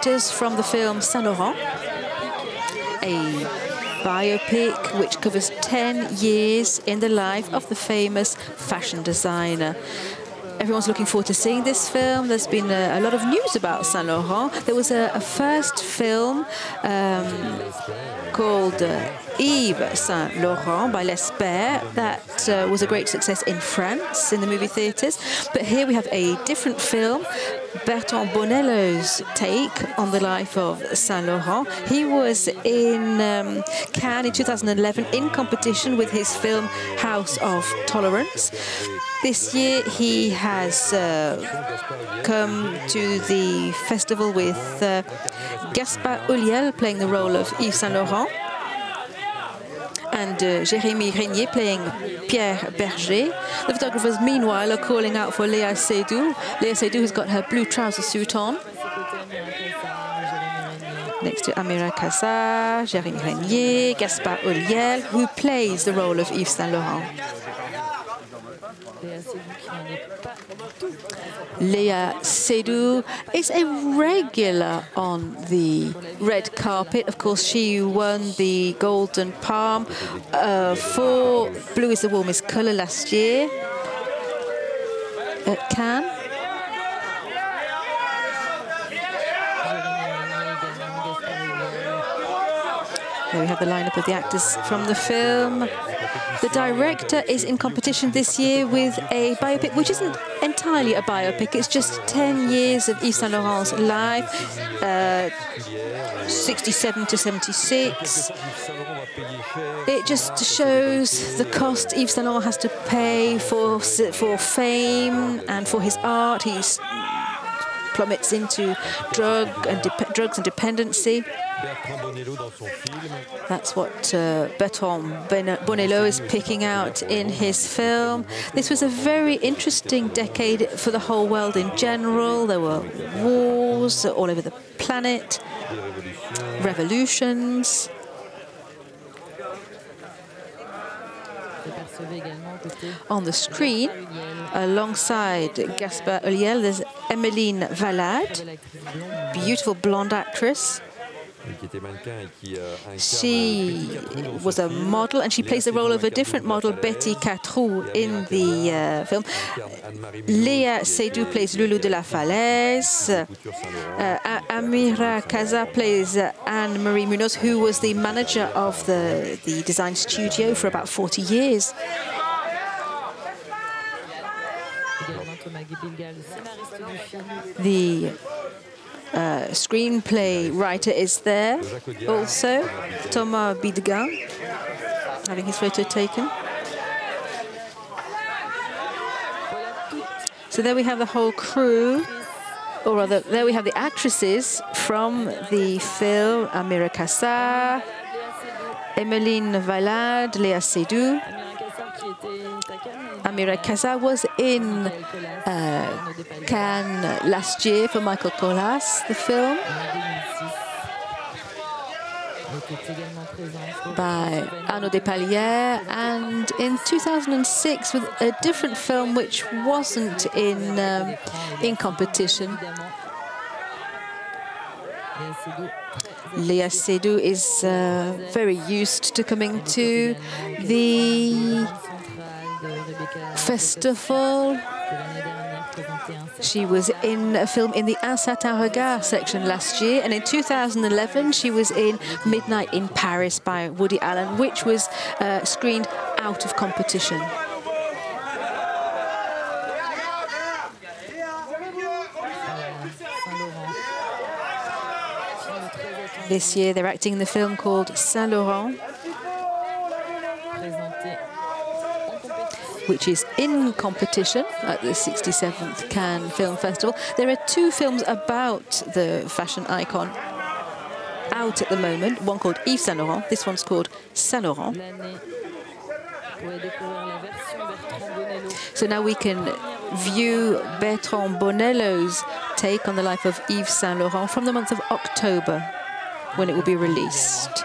actors from the film Saint Laurent, a biopic which covers 10 years in the life of the famous fashion designer. Everyone's looking forward to seeing this film. There's been a lot of news about Saint Laurent. There was a first film called Yves Saint Laurent by L'Espère that was a great success in France in the movie theatres. But here we have a different film, Bertrand Bonello's take on the life of Saint Laurent. He was in Cannes in 2011 in competition with his film House of Tolerance. This year he has come to the festival with Gaspard Ulliel playing the role of Yves Saint Laurent and Jérémy Régnier playing Pierre Berger. The photographers, meanwhile, are calling out for Lea Seydoux. Lea Seydoux has got her blue trouser suit on. Next to Amira Kaza, Jérémy Régnier, Gaspard Ulliel, who plays the role of Yves Saint Laurent. Lea Seydoux is a regular on the red carpet. Of course, she won the Golden Palm for Blue is the Warmest Colour last year at Cannes. There we have the lineup of the actors from the film. The director is in competition this year with a biopic, which isn't entirely a biopic. It's just 10 years of Yves Saint Laurent's life, 67 to 76. It just shows the cost Yves Saint Laurent has to pay for fame and for his art. He plummets into drugs and dependency. That's what Bertrand Bonello is picking out in his film. This was a very interesting decade for the whole world in general. There were wars all over the planet, revolutions. On the screen, alongside Gaspard Ulliel, there's Emmeline Valade, beautiful blonde actress. She was a model, and she plays the role of a different model, Betty Catrou, in the film. Lea Seydoux plays Loulou de la Falaise. Amira Kaza plays Anne-Marie Munoz, who was the manager of the design studio for about 40 years. The screenplay writer is there also, Thomas Bidegain, having his photo taken. So there we have the whole crew, or rather, there we have the actresses from the film: Amira Kaza, Emmeline Valade, Lea Seydoux. Amira Kaza was in Cannes last year for Michael Collas, the film, by Arnaud Despalières, and in 2006 with a different film which wasn't in competition. Lea Seydoux is very used to coming to the festival. She was in a film in the Un Certain Regard section last year, and in 2011 she was in Midnight in Paris by Woody Allen, which was screened out of competition. This year they're acting in the film called Saint Laurent, which is in competition at the 67th Cannes Film Festival. There are two films about the fashion icon out at the moment, one called Yves Saint Laurent, this one's called Saint Laurent. So now we can view Bertrand Bonello's take on the life of Yves Saint Laurent from the month of October, when it will be released.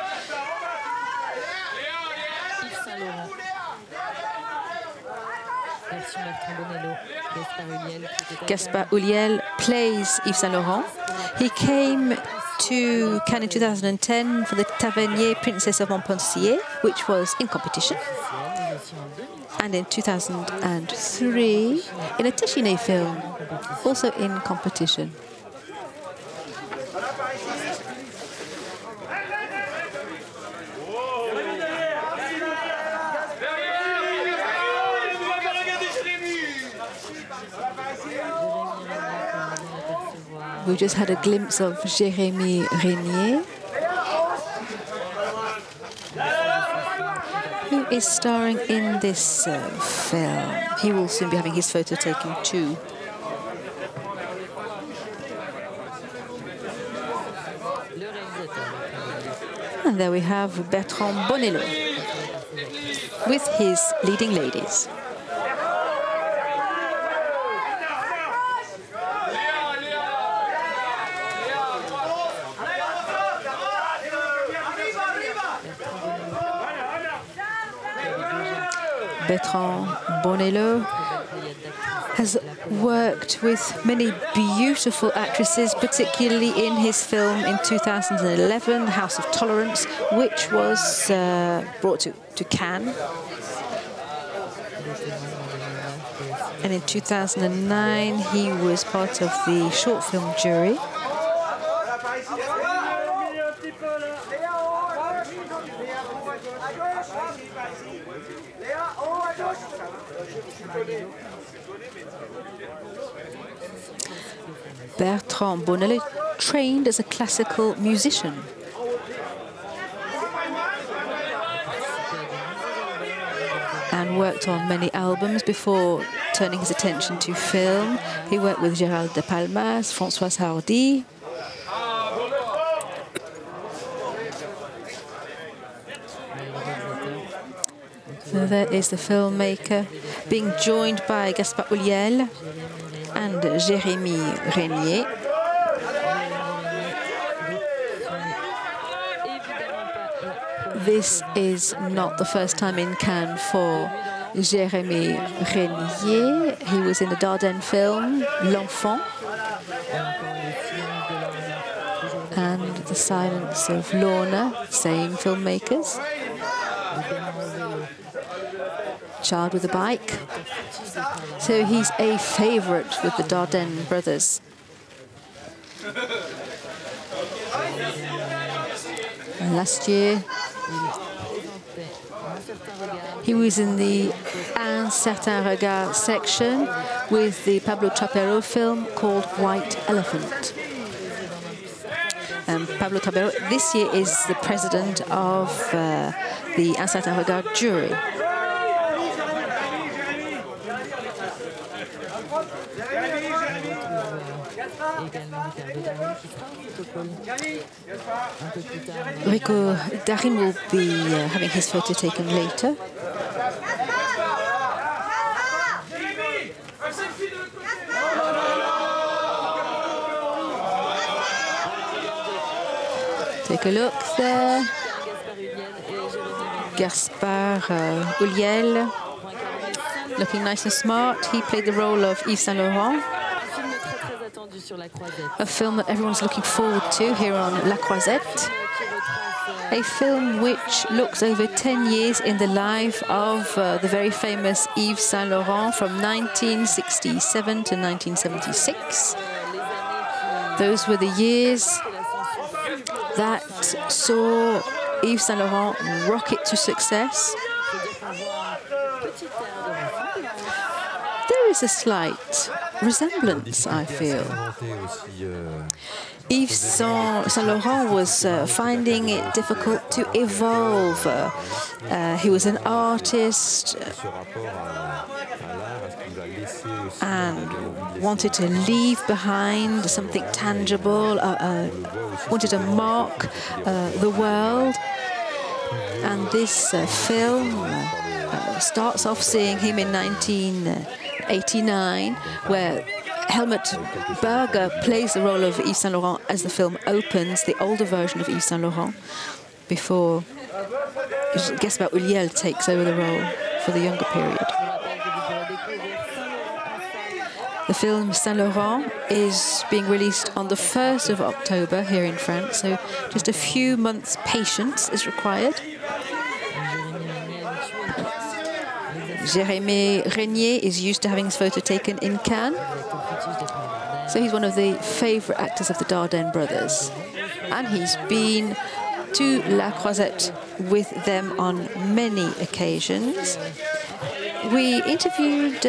Gaspard Ulliel plays Yves Saint Laurent. He came to Cannes in 2010 for the Tavernier Princess of Montpensier, which was in competition. And in 2003 in a Téchiné film, also in competition. We just had a glimpse of Jérémy Régnier, who is starring in this film. He will soon be having his photo taken too. And there we have Bertrand Bonello with his leading ladies. Bertrand Bonello has worked with many beautiful actresses, particularly in his film in 2011, House of Tolerance, which was brought to Cannes. And in 2009, he was part of the short film jury. Bertrand Bonello trained as a classical musician. And worked on many albums before turning his attention to film. He worked with Gérald de Palmas, Françoise Hardy. So there is the filmmaker being joined by Gaspard Ulliel and Jérémy Régnier. This is not the first time in Cannes for Jérémy Régnier. He was in the Dardenne film, L'Enfant, and The Silence of Lorna, same filmmakers. Child with a Bike. So he's a favorite with the Dardenne brothers. And last year, he was in the Un Certain Regard section with the Pablo Trapero film called White Elephant. Pablo Trapero this year is the president of the Un Certain Regard jury. Rico Darin will be having his photo taken later. Take a look there. Gaspard Ulliel, looking nice and smart. He played the role of Yves Saint Laurent. A film that everyone's looking forward to here on La Croisette. A film which looks over 10 years in the life of the very famous Yves Saint Laurent from 1967 to 1976. Those were the years that saw Yves Saint Laurent rocket to success. There is a slight resemblance, I feel. Yves Saint Laurent was finding it difficult to evolve. He was an artist and wanted to leave behind something tangible, wanted to mark the world. And this film starts off seeing him in 1989, where Helmut Berger plays the role of Yves Saint Laurent as the film opens, the older version of Yves Saint Laurent, before Gaspard Ulliel takes over the role for the younger period. The film Saint Laurent is being released on the 1st of October here in France, so just a few months' patience is required. Jérémy Régnier is used to having his photo taken in Cannes, so he's one of the favourite actors of the Dardenne brothers, and he's been to La Croisette with them on many occasions. We interviewed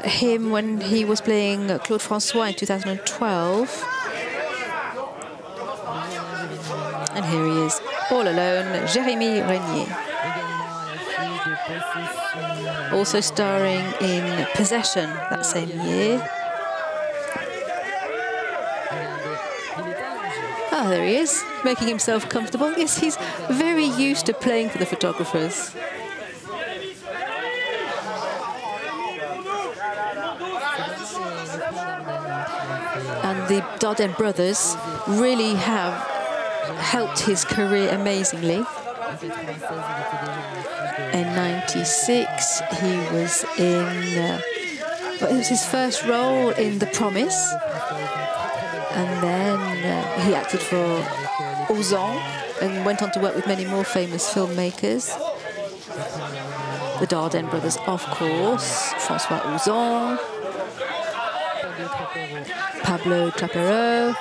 him when he was playing Claude François in 2012. And here he is, all alone, Jérémy Régnier. Also starring in Possession that same year. Ah, there he is, making himself comfortable. Yes, he's very used to playing for the photographers. And the Dardenne brothers really have helped his career amazingly. In '96, he was in, it was his first role in The Promise. And then he acted for Ozon and went on to work with many more famous filmmakers. The Dardenne brothers, of course, François Ozon, Pablo Trapero,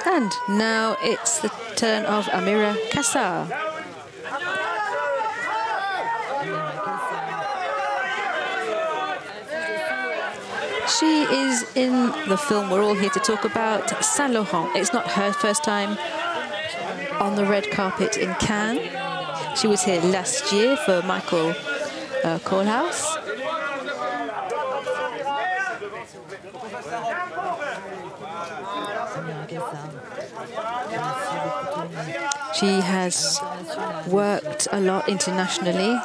and now it's the turn of Amira Kassar. She is in the film we're all here to talk about, Saint Laurent. It's not her first time on the red carpet in Cannes. She was here last year for Michael Kohlhaas. She has worked a lot internationally.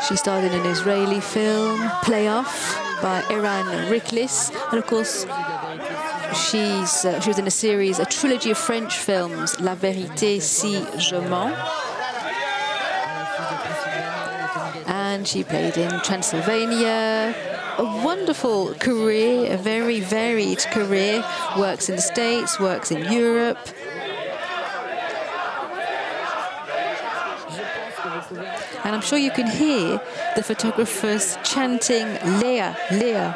She starred in an Israeli film, Playoff, by Eran Riklis, and of course she was in a trilogy of French films, La Vérité si je mens, and she played in Transylvania. A wonderful career, a very varied career, works in the States, works in Europe. And I'm sure you can hear the photographers chanting, Lea, Lea.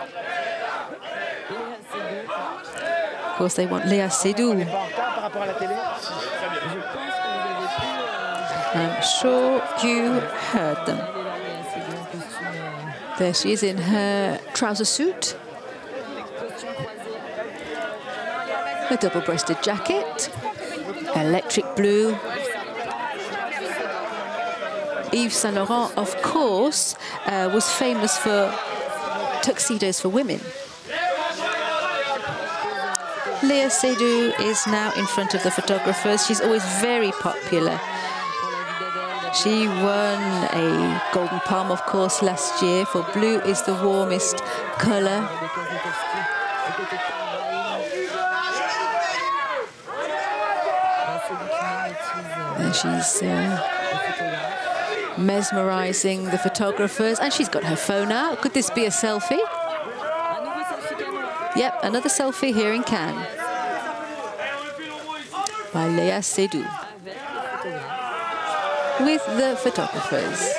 Of course, they want Lea Seydoux. I'm sure you heard them. There she is in her trouser suit, a double-breasted jacket, electric blue. Yves Saint Laurent, of course, was famous for tuxedos for women. Lea Seydoux is now in front of the photographers. She's always very popular. She won a Golden Palm, of course, last year for Blue is the Warmest Colour. And she's mesmerising the photographers, and she's got her phone out. Could this be a selfie? Yep, another selfie here in Cannes by Lea Seydoux with the photographers,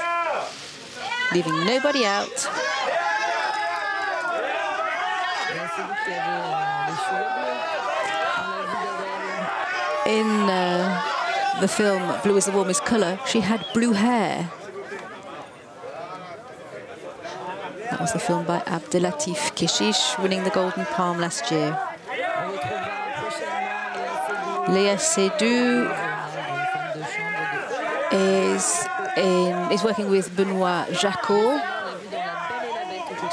leaving nobody out. In the film Blue is the Warmest Colour, she had blue hair. That was the film by Abdelatif Keshish, winning the Golden Palm last year. Lea Seydoux is working with Benoît Jacquot.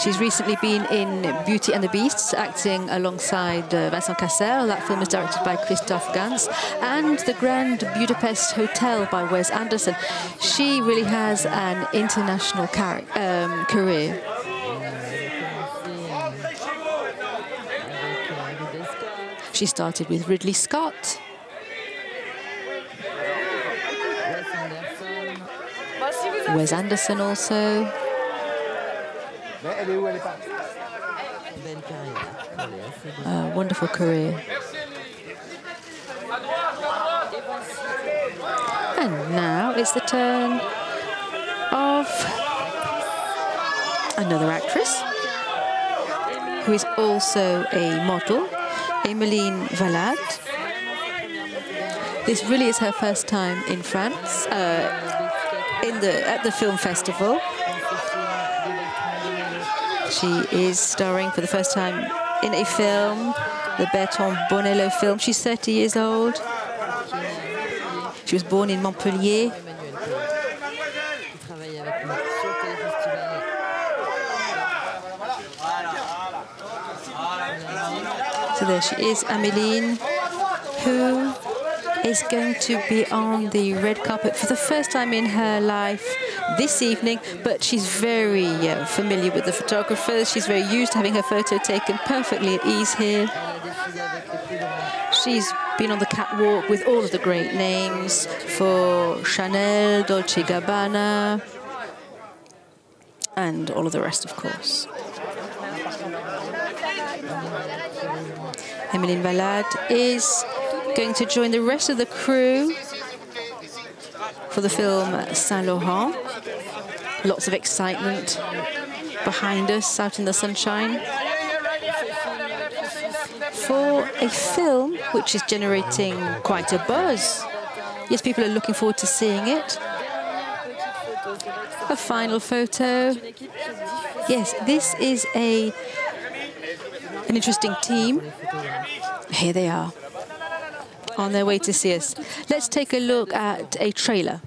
She's recently been in Beauty and the Beast, acting alongside Vincent Cassel. That film is directed by Christophe Gans. And The Grand Budapest Hotel by Wes Anderson. She really has an international career. She started with Ridley Scott. Wes Anderson also. A wonderful career. And now it's the turn of another actress who is also a model, Emmeline Valade. This really is her first time in France, at the film festival. She is starring for the first time in a film, the Bertrand Bonello film. She's 30 years old. She was born in Montpellier. So there she is, Améline, who is going to be on the red carpet for the first time in her life this evening, but she's very familiar with the photographers. She's very used to having her photo taken perfectly at ease here. She's been on the catwalk with all of the great names for Chanel, Dolce & Gabbana, and all of the rest, of course. Emmeline Valade is going to join the rest of the crew for the film Saint Laurent. Lots of excitement behind us out in the sunshine. For a film which is generating quite a buzz. Yes, people are looking forward to seeing it. A final photo. Yes, this is an interesting team. Here they are, on their way to see us. Let's take a look at a trailer.